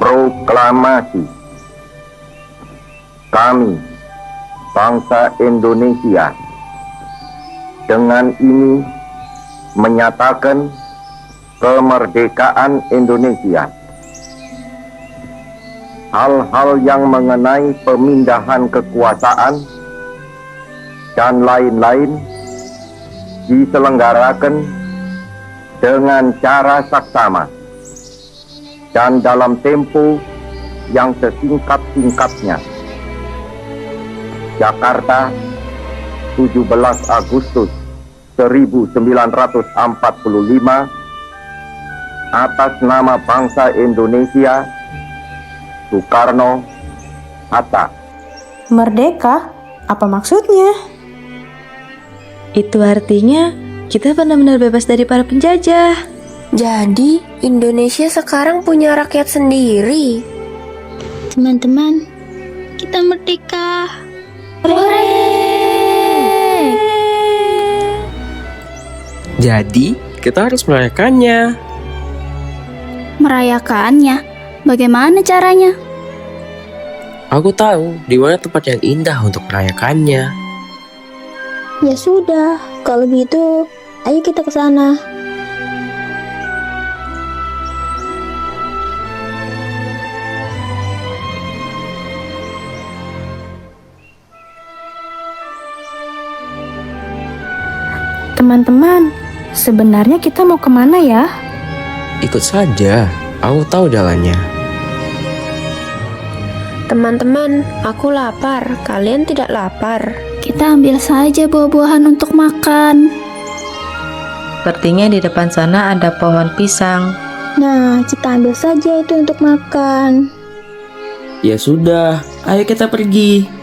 Proklamasi. Kami, bangsa Indonesia, dengan ini menyatakan kemerdekaan Indonesia. Hal-hal yang mengenai pemindahan kekuasaan dan lain-lain diselenggarakan dengan cara saksama dan dalam tempo yang sesingkat-singkatnya. Jakarta, 17 Agustus 1945, atas nama bangsa Indonesia, Soekarno, Hatta. Merdeka? Apa maksudnya? Itu artinya kita benar-benar bebas dari para penjajah. Jadi, Indonesia sekarang punya rakyat sendiri. Teman-teman, kita merdeka. Hore! Jadi, kita harus merayakannya. Merayakannya? Bagaimana caranya? Aku tahu di mana tempat yang indah untuk merayakannya. Ya sudah, kalau begitu, ayo kita ke sana. Teman-teman, sebenarnya kita mau kemana ya? Ikut saja, aku tahu jalannya. Teman-teman, aku lapar. Kalian tidak lapar? Kita ambil saja buah-buahan untuk makan. Sepertinya di depan sana ada pohon pisang. Nah, kita ambil saja itu untuk makan. Ya sudah, ayo kita pergi.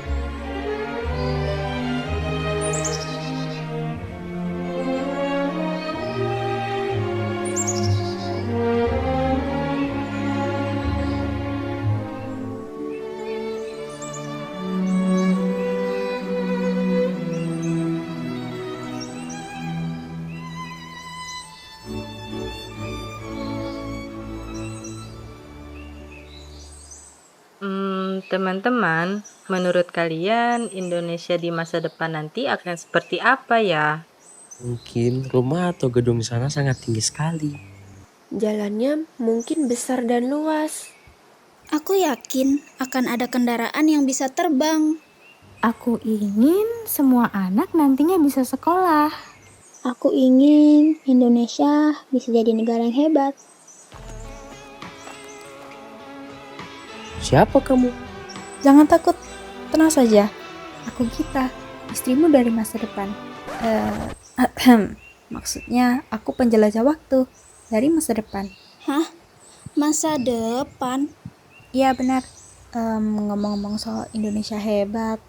Teman-teman, menurut kalian Indonesia di masa depan nanti akan seperti apa ya? Mungkin rumah atau gedung di sana sangat tinggi sekali. Jalannya mungkin besar dan luas. Aku yakin akan ada kendaraan yang bisa terbang. Aku ingin semua anak nantinya bisa sekolah. Aku ingin Indonesia bisa jadi negara yang hebat. Siapa kamu? Jangan takut, tenang saja. Aku Gita, istrimu dari masa depan. Maksudnya aku penjelajah waktu dari masa depan. Hah? Masa depan? Iya benar. Ngomong-ngomong soal Indonesia hebat,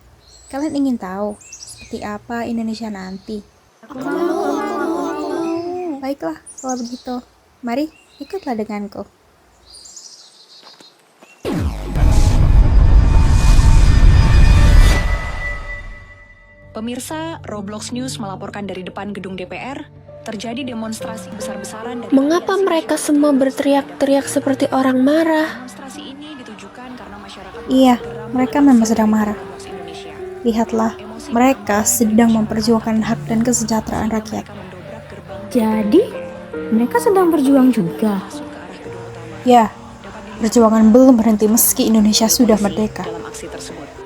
kalian ingin tahu seperti apa Indonesia nanti? Aku mau. Baiklah, kalau begitu, mari ikutlah denganku. Pemirsa, Roblox News melaporkan dari depan gedung DPR, terjadi demonstrasi besar-besaran dari Mengapa mereka semua berteriak-teriak seperti orang marah? demonstrasi ini ditujukan karena masyarakat Iya, bergerak mereka memang sedang marah. Roblox Indonesia. Lihatlah, mereka sedang memperjuangkan hak dan kesejahteraan rakyat. Mendobrak gerbang Jadi, mereka sedang berjuang juga. masuk ke arah gedung utama. Ya, perjuangan belum berhenti meski Indonesia sudah merdeka. Dalam aksi tersebut.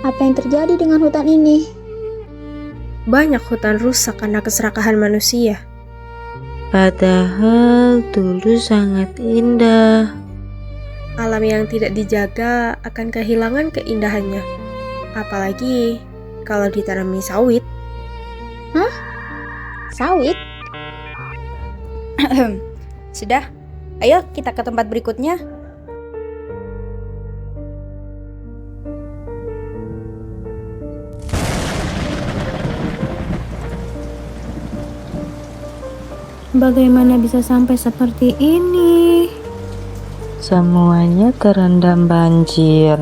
Apa yang terjadi dengan hutan ini? Banyak hutan rusak karena keserakahan manusia. Padahal dulu sangat indah. Alam yang tidak dijaga akan kehilangan keindahannya. Apalagi kalau ditanami sawit. Sawit? Sudah, ayo kita ke tempat berikutnya. Bagaimana bisa sampai seperti ini? Semuanya terendam banjir.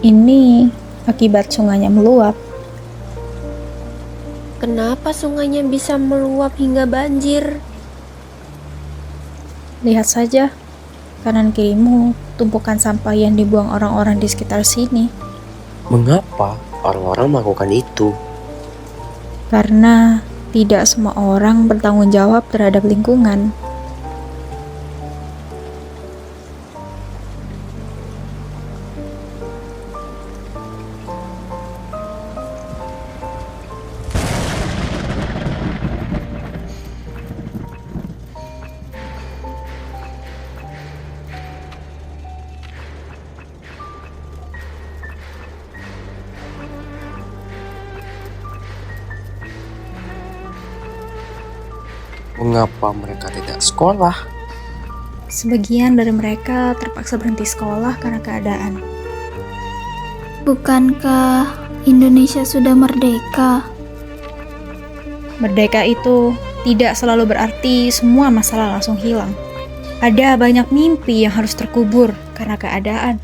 Ini akibat sungainya meluap. Kenapa sungainya bisa meluap hingga banjir? Lihat saja, kanan kirimu tumpukan sampah yang dibuang orang-orang di sekitar sini. Mengapa orang-orang melakukan itu? Karena tidak semua orang bertanggung jawab terhadap lingkungan. Mengapa mereka tidak sekolah? Sebagian dari mereka terpaksa berhenti sekolah karena keadaan. Bukankah Indonesia sudah merdeka? Merdeka itu tidak selalu berarti semua masalah langsung hilang. Ada banyak mimpi yang harus terkubur karena keadaan.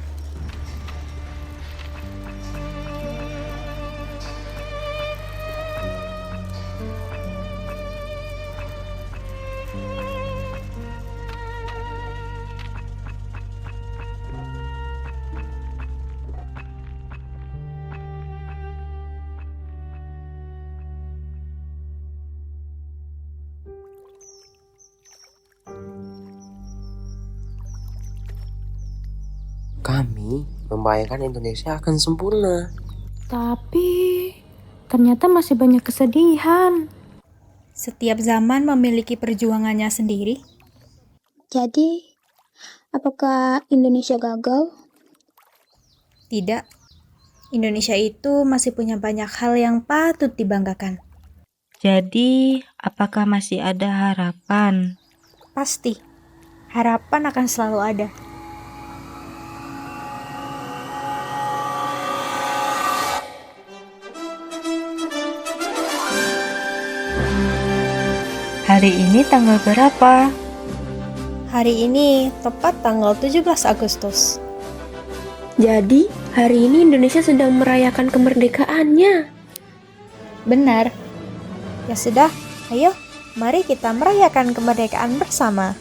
Kami membayangkan Indonesia akan sempurna. Tapi ternyata masih banyak kesedihan. Setiap zaman memiliki perjuangannya sendiri. Jadi, apakah Indonesia gagal? Tidak. Indonesia itu masih punya banyak hal yang patut dibanggakan. Jadi, apakah masih ada harapan? Pasti. Harapan akan selalu ada. Hari ini tanggal berapa? Hari ini tepat tanggal 17 Agustus. Jadi, hari ini Indonesia sedang merayakan kemerdekaannya. Benar. Ya sudah, ayo, mari kita merayakan kemerdekaan bersama.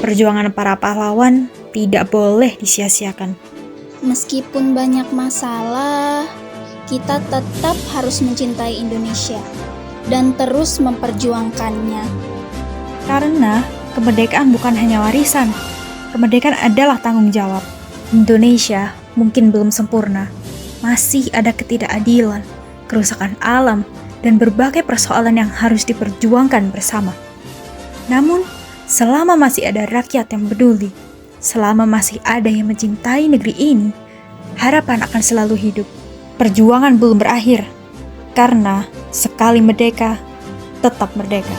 Perjuangan para pahlawan tidak boleh disia-siakan. Meskipun banyak masalah, kita tetap harus mencintai Indonesia dan terus memperjuangkannya. Karena kemerdekaan bukan hanya warisan. Kemerdekaan adalah tanggung jawab. Indonesia mungkin belum sempurna. Masih ada ketidakadilan, kerusakan alam, dan berbagai persoalan yang harus diperjuangkan bersama. Namun, selama masih ada rakyat yang peduli, selama masih ada yang mencintai negeri ini, harapan akan selalu hidup. Perjuangan belum berakhir, karena sekali merdeka, tetap merdeka.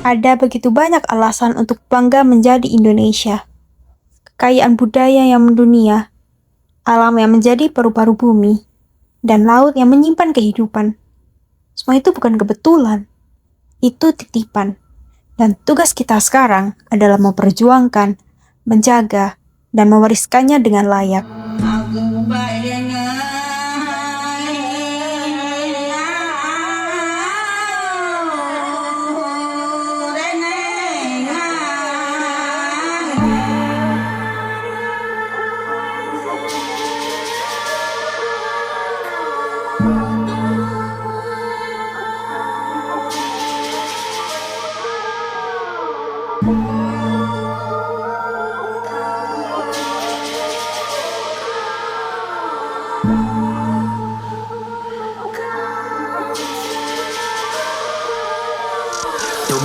Ada begitu banyak alasan untuk bangga menjadi Indonesia. Kekayaan budaya yang mendunia, alam yang menjadi paru-paru bumi, dan laut yang menyimpan kehidupan. Semua itu bukan kebetulan, itu titipan. Dan tugas kita sekarang adalah memperjuangkan, menjaga, dan mewariskannya dengan layak.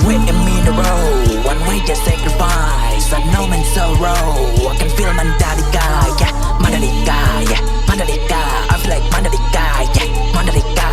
way in a row, one way just sacrifice. I know man sorrow, I can feel Mandalika, yeah, Mandalika, yeah, Mandalika. I feel like Mandalika, yeah, Mandalika.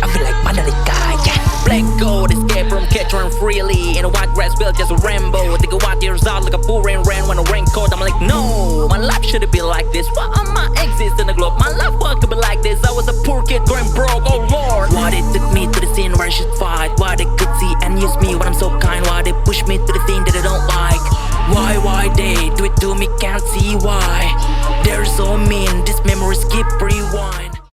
I feel like Mandalika, yeah. Black gold, escape from catch run freely. In a white grass field, just a rainbow. Think of what years out like a poor rain when a raincoat. I'm like, no, my life shouldn't be like this. Why am I exist in the globe? My life could be like this. I was a poor kid going broke, oh lord. Why they took me to the scene where I should fight? Why they could see and use me when I'm so kind? Why they push me to the thing that I don't like? Why they do it to me? Can't see why. They're so mean, this memories keep rewind.